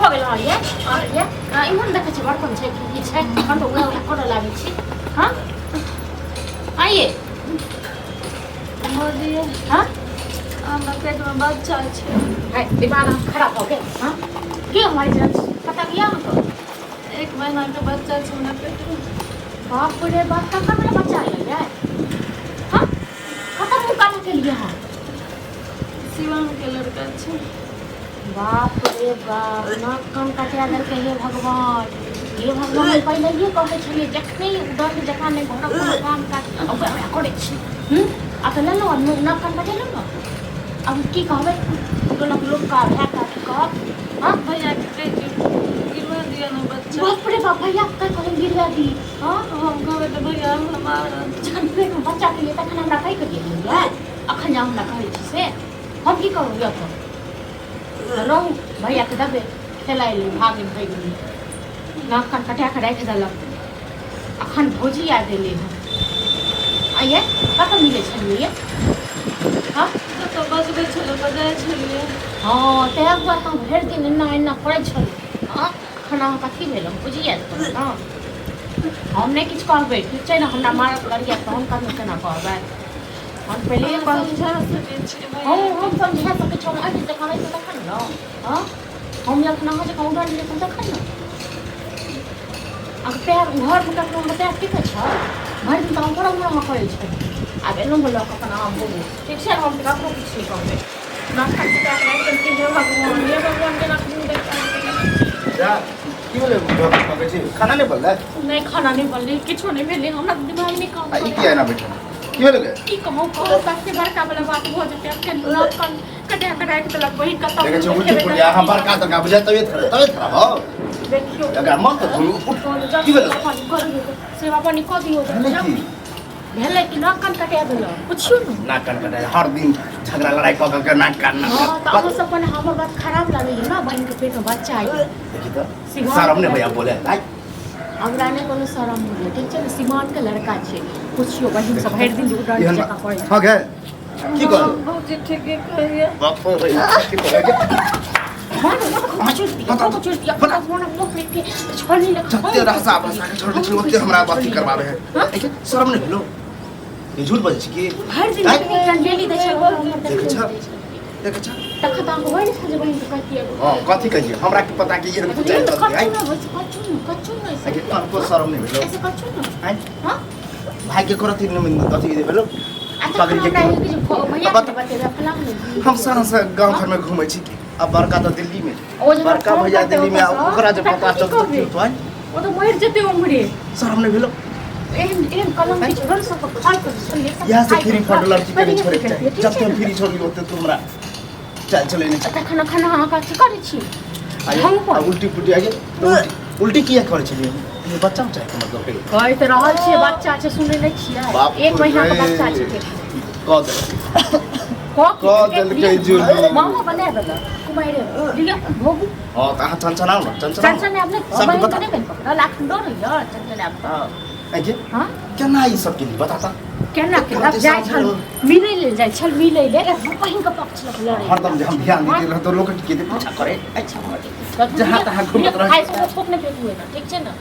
हो गेल ये और ये इमन देखे छी बर्तन छै की छै हम तो उला कर लागे छी हां आइए मोदी हां हमरा पेट में बच्चा छै है दिमाग खराब हो गया हां की हमारी जान पता किया हमको 1 महीना का बच्चा छै हमरा पेट में बाप रे बाप का मेरा बच्चा है हां खत्म हो काम के लिए हां शिवम के लड़का छै बाप रे बाप नाक कान काटिया दल के हे भगवान पहले ये कहे छलिए जखने उधर जखा नहीं घर कोनो काम काज अब करे छी आ त लेलो नाक कान काटे लेलो अब की कहबे लोग का है का कह हां भैया के कह गिरवा दिया ना बच्चा बाप रे बाप भैया का कहे गिरवा दी हां हम कहबे त भैया हमारा जखन पेट में बच्चा के लिए तखन हमरा कहि के दिए अखन जा हमरा कहै छी से हम की करू या तो रहू भैया के दबे खेलाइ ले भागे भाग गेली नाक कान कटा के राखि देलक अखन भौजी आ गेलै आइए कतऽ मिलै छलिए हाँ तो बजबै छलै बजाय छलिए हाँ तैं दुआरे हम भरि दिन एना एना करै छलिए हाँ खाना अहाँ कथी भेल हम बुझिए हाँ हम नहीं किछु कहबै ठीक छै ने हमरा मारत गरिया तऽ हम कथी केना कहबै हम पहले समझा सकै छी हम समझा सकै छी हम अभी देखाबै तऽ तखन ने हाँ हम जखन अहाँ जखन उधर मिले तऽ तखन ने अगर पैर घरमे कखनो हमरा पैर टिकै छै भरि दिन तऽ हम बड़ा बड़ा करै छै आब एनो बोलऽ अपन अहाँ बोलू ठीक छै हम ककरो किछु नहीं कहबै नाक कान कटा के राखि देलकै हे भगवान हे भगवान केना किन देखा की बोले कहै छी खाना नहीं बनलै नहीं खाना नहीं बनलै किछो नहीं भेलै हमरा दिमाग नहीं काम ई किया ना बैठल की बोले गे की कहूँ सबसे बड़का वाला बात हो जेतै अखन नाक कान कटा के राखि देलक बहिन कतऽ देखे छै उल्टी पुलिया हम बड़का तक बुझा तबियत खराब हो देखियो अगर मन तो उठ की बोले सेवा पानी कऽ दियौ भेलै कि नाक कान कटा देलक पुछियो ने नाक कान कटाय हर दिन झगड़ा लड़ाई कऽ के नाक कान हाँ तो अहाँ सब अपन हमर बात खराब लागैए ना बहिन के पेट में बच्चा आई देखी तो शर्म नहीं भैया बोले आई हमरा नहीं कोनो शरम होइए ठीक छै ने सीमान के लड़का छै पुछियो बहिन सब भरि दिन उड़ल जका पड़ै हां गे की कर बहुत ठीके कहिए बाप रे भैया की कर जते रहसा बसा के छोड़ छी ओते हमरा बाती करबाबे है शर्म नहीं भेलो ये झूठ बजै छी की हर दिन डेली दै छै देखे छ तखन हम होय छै जे बहिन के कहतिए हां कथि कहिए हमरा की पता कि ये पूछै करते आई कच्चू नहीं कि आपको शर्म नहीं भेलो ऐसे कच्चू ना आई हां भाग्य करत इन कथि दे भेलो हम सारा गांव घर में घूमै छी अब बड़का तो दिल्ली में बड़का भैया दिल्ली में ओकरा जे पता चलत तो वो तो मर जेते उमरे शर्म नहीं भेलो एहन कलम के छोड़ सब खाल कर चलिए यहां से फ्री फंड लड़की के छोड़े के जब तुम फ्री छोड़ी होते तुमरा चल चले नहीं तखन खाना अहाँ का करै छी हम उल्टी पुल्टी आगे उल्टी किया करे छलिए ये बच्चा चाहिए मतलब है कहै त रहल छी बच्चा छै सुनै नै छियै 1 महीना के बच्चा छै कह दल के जो मामा बना देला कुमारे लिया भोगू हां त हां चंचना चंचना आपने सब बता नहीं पकड़ा लाख डर है चंचना आप हां आगे हां केना ई सब के बताता केना के अब जाय छल मिलै ले जाय छल मिलै ले बहिन के पक्ष लग लड़ै हरदम हम ध्यान दे रह तो लोग के दे पूछा करे अच्छा जहां तहां घूमत रह आई सब ठोक नहीं फेंक हुए ना ठीक छै ना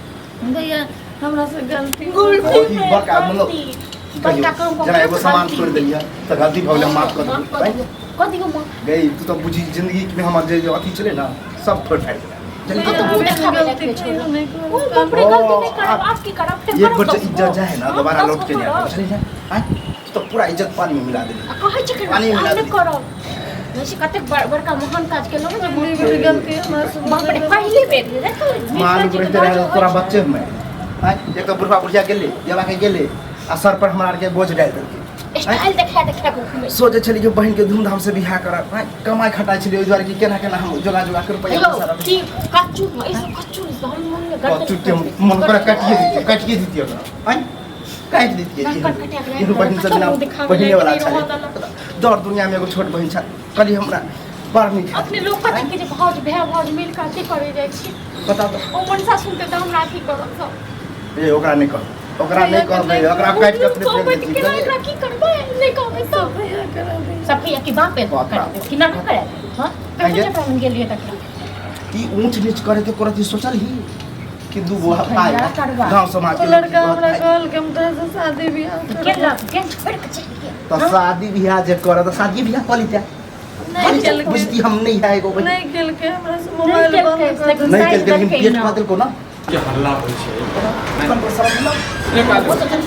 भैया हमरा से गलती ई बड़का मतलब जरा एगो सामान छोड़ देलिया त गलती भ गेलै माफ कर दे कथी को गई तू तो बुझी जिंदगी में हमर जे अथी चले ना सब छोड़ फाड़ देला गलती नहीं वो बाप रे गलती नहीं करब आप की करब फिर एक बार इज्जत जाए ना दोबारा लौट के नहीं आता चली जा हां तो पूरा इज्जत पानी में मिला दे कहै छै कि पानी मिला दे करब जैसे कते बड़का महान काज केलो जे मेरी गलती हमरा से बाप रे पहले बेर देखो मान गुरे तेरा तोरा बच्चे में हां एक तो बुढ़वा बुढ़िया गेले देवा के गेले आ सर पर हमरा के बोझ डाल देलके स्टाइल देखा के घूमे सोचे छली कि बहन के धूमधाम से बियाह करब हां कमाई खटाई छली ओइ द्वारे कि केना केना हम जोगा जोगा कर रुपया सारा की कच्चू ऐसे कच्चू हम मन में कच्चू मन पर काटिए दीती ओकरा हां काट दीती ये बहन से बिना बहने वाला अच्छा दौड़ दुनिया में एगो छोट बहन छ कली हमरा बार नहीं अपने लोग पता कि जे भाज भाज मिल के के करे जाय छी बता तो ओ मनसा सुनते त हमरा की करब सब ए ओकरा नहीं कर ओकरा नहीं करबे ओकरा काट के अपने फेंक दी ओकरा की करबे नहीं कहबे सब भैया करा दे सब भैया की बाप पे कि ना करे हां कैसे अपन के लिए तक ई ऊंच नीच करे के करत सोचल ही कि दू गो भैया आए करवा। गांव समाज तो के लड़का हमरा लोग कहल के हम तोरा से शादी बियाह के करब। लग के छोड़ के चल गया तो शादी बियाह जे करे तो शादी बियाह कर लीता नहीं केल के बुझती हम नहीं है एगो बहिन। नहीं केल के हमरा से मोबाइल केल बंद के, कर लेकिन नहीं केल के साइड लेकिन रखे पेट ना। फादल को ना के हल्ला होइ छै कौन को समझ लो वो तो चल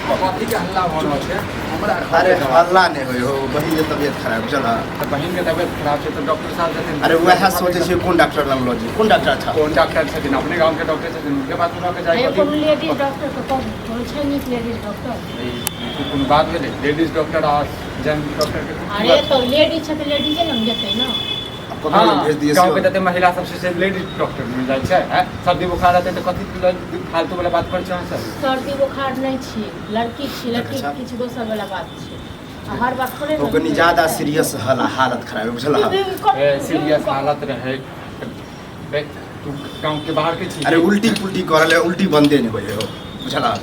कथी के हल्ला भ रहल छै हमरा अरे हल्ला नहीं होय हो बहिन के तबीयत खराब चला तऽ बहिन के तबियत खराब छै तऽ डॉक्टर साहब जथिन अरे वह सोचे छै कोन डॉक्टर लग लो जी कोन डॉक्टर अच्छा कोन डॉक्टर छथिन अपने गांव के डॉक्टर छथिन उनके पास में के जाय ये कथी कोनो लेडीज डॉक्टर को कौन बोल छै नीक लेडीज डॉक्टर कोनो बात भेलै लेडीज डॉक्टर आ जेंट्स डॉक्टर के अरे तो लेडीज छै तो लेडीजे लग जेतै ना पता नहीं भेज दिए गांव के तते महिला सबसे से लेडीज डॉक्टर मिल जाइ छै हैं सर्दी बुखार रहतै तऽ कथी फालतू वाला बात पर छै अहाँ सब सर्दी बुखार नहीं छी लड़की छी लड़की अच्छा। किछु दोसर वाला बात छै आ हर बात थोड़े तो कनी ज्यादा सीरियस हालत खराब है बुझला सीरियस हालत रहे देख तू गांव के बाहर के छी अरे उल्टी पुल्टी करले उल्टी बंदे नहीं होय हो बुझला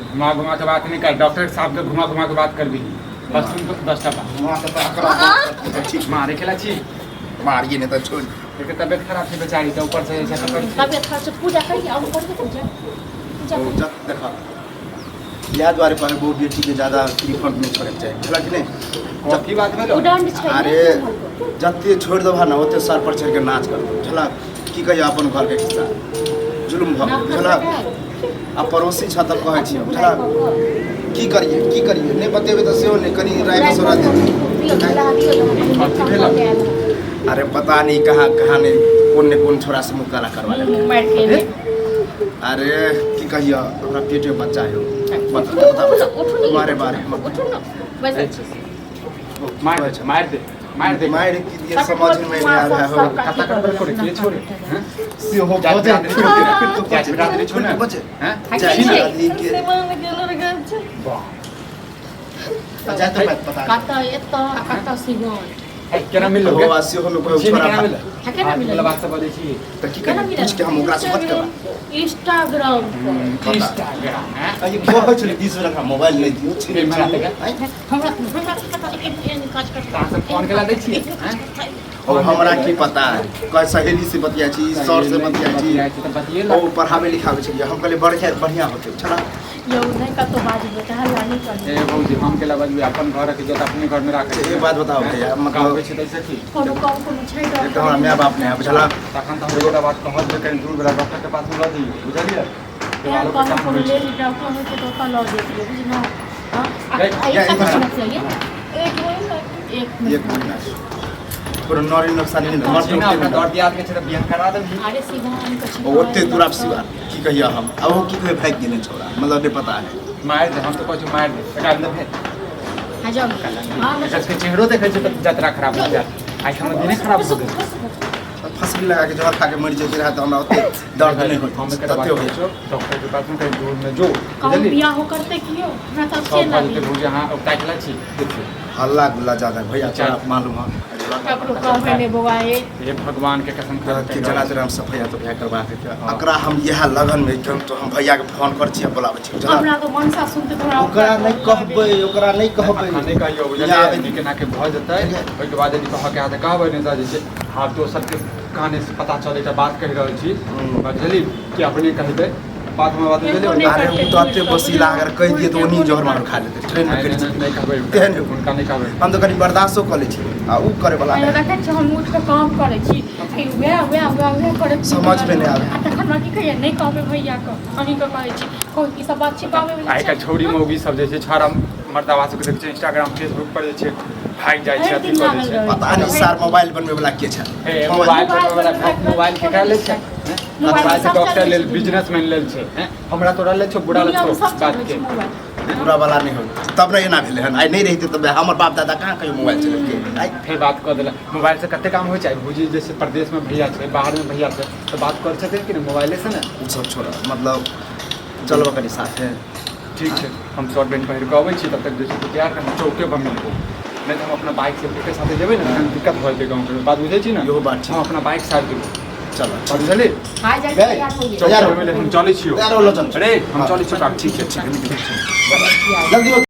घुमा घुमा के बात नहीं कर डॉक्टर साहब के घुमा घुमा के बात कर भी बस तुम 10 टा वहां से पकड़ा ठीक मारे खेला छी मारिए नहीं तो छोड़ एक तबियत खराब थी बेचारी तो ऊपर से ऐसा कर तबियत खराब से पूजा करिए और ऊपर से पूजा पूजा तो करिए। जब देखा या द्वारे पर वो बेटी के ज्यादा रिफंड नहीं छोड़े चाहिए बुझला कि नहीं की बात भेलो उदंड छै अरे जते छोड़ दबा ना ओते सर पर चढ़ के नाच कर बुझला की कहियो अपन घर के हिस्सा जुलुम भ बुझला आ पड़ोसी छ त कहै छी बुझला की करिए नहीं बतेबे तो सेहो नहीं कनी राय मसोरा दे अरे पता नहीं कहाँ नहीं कौन छोरा से मुँह काला करवा ले अरे की कहियो हमरा पेटे में बच्चा है बता तुम्हारे बारे में मार दे मायर की दिए समझ में नहीं आ रहा हो खाता कर छोड़ के छोड़ हैं से हो जाते बजे जाते रात्रि छोड़ ना बजे हैं जाई ना दी के सीमान के लड़का छै जा तो मत पता कत एत कत सिगन केना मिल हो आसी हो में कोई छोरा केना मिल केना मिलल? बात सब बजे छी तो की करी पूछ के हम ओकरा से बात करबा इंस्टाग्राम पर इंस्टाग्राम हैं अरे बहुत चले 20 मिनट का मोबाइल नहीं दियो फिर मेरा लगा हमरा काज करता कहां से फोन केला दै छी हैं और हमरा की पता है कह सहेली से बतिया छी सर से बतिया छी तो बतिए ओ पढ़ावे लिखावे छी हम कहले बढ़िया होते चला यौ नहीं कतो बाज बेटा हल्ला नहीं कर ए भौजी हम केला बजबे अपन घर के जत अपने घर में राखे ये बात बताओ भैया मतलब मतलब छै तैसे की कोनो काम कोनो छै एक तो हमरा माय बाप ने है बुझला तखन तो हम एगोटा बात कहत जे कहीं दूर वाला डॉक्टर के पास में ल दी बुझलिए यार कोनो कोनो ले डॉक्टर में तो का लॉ देती बुझना हां एक एक चाहिए एक मिनट पूरा नॉरी नुकसान नहीं मर ना अपना दौड़ दिया के छै बियाह करा दे अरे सिवान को छै ओते दूर आप सिवा की कहिया हम अब वो की कहे भाग गेने छोड़ा मतलब नहीं पता है मार दे हम तो कहै मार दे बेटा अंदर भेज आ जाओ हां मैं इसके चेहरो देखे छै त यात्रा खराब हो जाए आई हम दिन खराब हो गए फसली लगा के जहर खा के मर जेते रहा तो हमरा ओते दर्द नहीं होत हम के तते हो हो डॉक्टर के पास में कहीं दूर में जो कौन बियाह हो करते कियो हमरा तो अच्छे सब लगे बात बुझे हां अब ताकला छी देखिए हल्ला गुल्ला ज्यादा भैया चला मालूम है ककरो कहबे ने बौआ ये भगवान के कसम खा कि जना जरा हम सफाई तो भैया करवा के अकरा हम यह लगन में एकदम तो हम भैया के फोन कर छी बुलावे छी जना हमरा तो मनसा सुनते थोड़ा ओकरा नहीं कहबै खाने का यो बुझलिए के ना के भ जतै ओइ के बाद यदि कह के आते कहबै ने जे छै हाथ तो सबके काने से पता चले त बात कहि रहल छी बुझली कि अपने कहि दे बात में बात ले अरे वो तो अते बसीला अगर कह दिए तो उन्हीं जोहर मार खा लेते ट्रेन में करी नहीं कहबै तेहन उनका नहीं कहबै हम तो कनी बर्दाश्तो कर ले छी आ उ करे वाला मैं नहीं रखे छ हम उठ के काम करे छी फिर वे करे छी। समझ में नहीं आवे। आ तखन बाकी कहिए नहीं कहबे भैया को अहीं के कहै छी कोई की सब बात छिपावे वाला आइ का छोड़ी मौगी सब जे छै छाड़ा मर्दावा सब देखे छै इंस्टाग्राम फेसबुक पर जे छै भाग जाइ छै अथी कर छै पता नहीं सर मोबाइल बनवे वाला के छै ए मोबाइल पर वाला मोबाइल के का ले छै मोबाइल से डॉक्टर लेल बिजनेसमैन लेल छै हैं हमरा तोरा ले छो बुढ़ा ले छो बात के पूरा वाला नहीं हो तब नहीं एना भेले हन आई नहीं रहते तब हमर बाप दादा कहां कहियो मोबाइल चले के आई फिर बात कर देला मोबाइल से कते काम हो छै भूजी जैसे प्रदेश में भैया छै बाहर में भैया छै तो बात कर छथिन कि मोबाइल से ना उ सब छोड़ा मतलब चलबा कनी साथे ठीक छै हम शॉर्ट बैंड पहिर के अबै छी तब तक जैसे तैयार कर चौके पर मिलबो नहीं तो हम अपना बाइक से के साथे जेबै ना दिक्कत हो जेतै गांव के बात बुझै छी ना इहो बात छै हम अपना बाइक साइड देबै चलो बुझली आ जाए तैयार हो गया तैयार हो गेलै हम चलै छियो तैयार हो लो चल अरे हम चलै छियो ठीक छै जल्दी